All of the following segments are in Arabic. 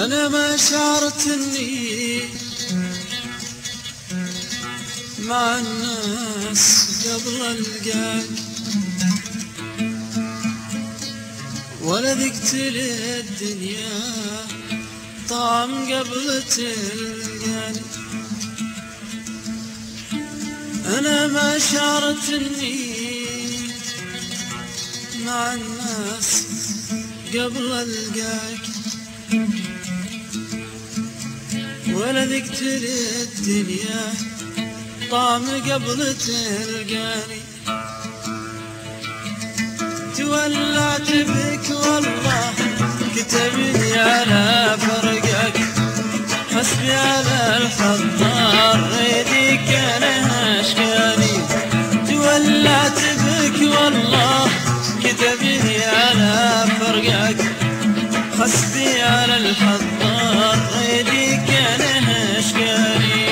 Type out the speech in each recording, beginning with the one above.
أنا ما شعرت إني مع الناس قبل ألقاك، ولا ذقت للدنيا طعم قبل تلقاني. أنا ما شعرت إني مع الناس قبل ألقاك، ولا ذقت للدنيا طعم قبل تلقاني. تولعت بك والله كتبني على فرقك، حسبي على الحضار ريدك انا اشكاني. تولعت بك والله كتبني على فرقك، حسبي على الحضار ريدك انا اشكاني.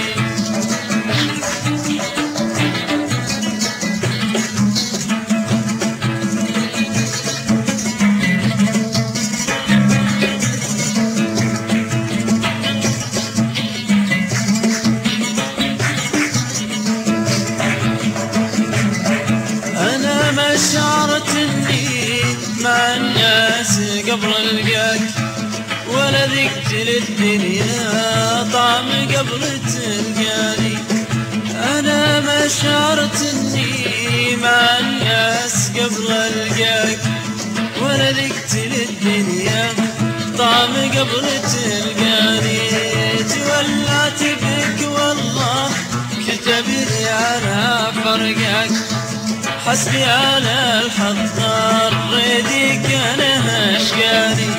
شعرت إني مع الناس قبل ألقاك، ولا ذقت للدنيا طعم قبل تلقاني. أنا ما شعرت إني مع الناس قبل ألقاك، ولا ذقت للدنيا طعم قبل تلقاني. تولعت بك والله كتبني على فرقك، حسبي على الحضار ريدك انا اشقاني.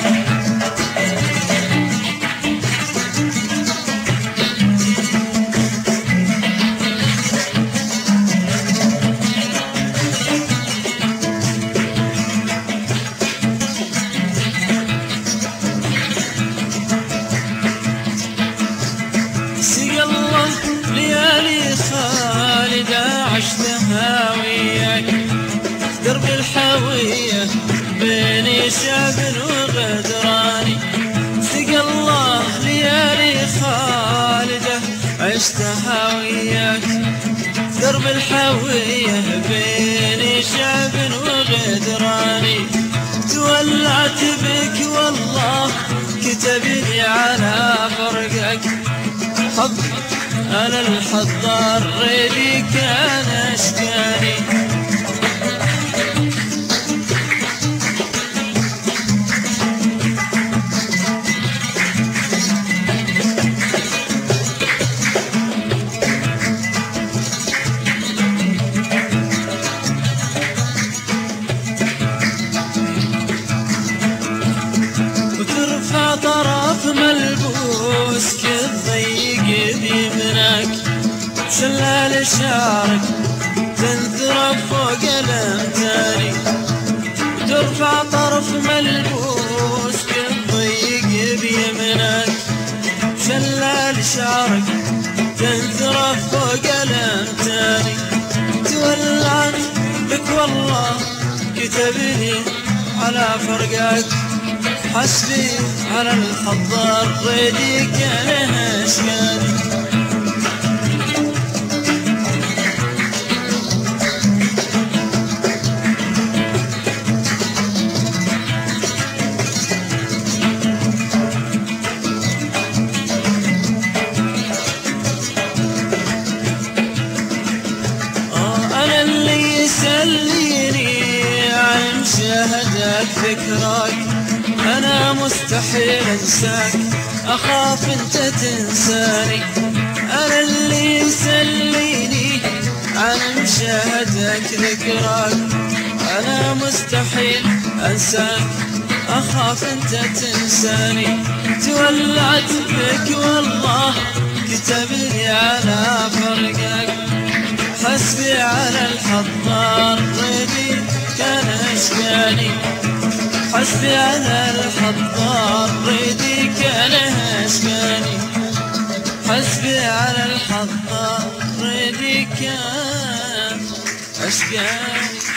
سقى الله ليالي خالدة عشتها وياك، درب الحاوية بين شعب وغدراني. سقى الله ليالي خالدة عشتها وياك، درب الحاوية بين شعب وغدراني. تولعت بك والله كتبني على فرقك، حبي على الحضار ريدك انا اشقاني. وترفع طرف ملبوس كالضيق بيمناك، شلال شعرك تنثر فوق الامتاني. وترفع طرف ملبوس كالضيق بيمناك، شلال شعرك تنثر فوق الامتاني. تولعت بك والله كتبني على فرقك، حسبي على الحضار ريدك انا اشقاني. انا اللي يسليني عن مشاهدك ذكراك، أنا مستحيل أنساك أخاف أنت تنساني. أنا اللي يسليني عن مشاهدك ذكراك، أنا مستحيل أنساك أخاف أنت تنساني. تولعت بك والله كتبني على فرقك، حسبي على الحضار ريدي كان أشقاني. حسبي على الحضار ريدك انا اشقاني، حسبي على الحضار ريدك اشقاني.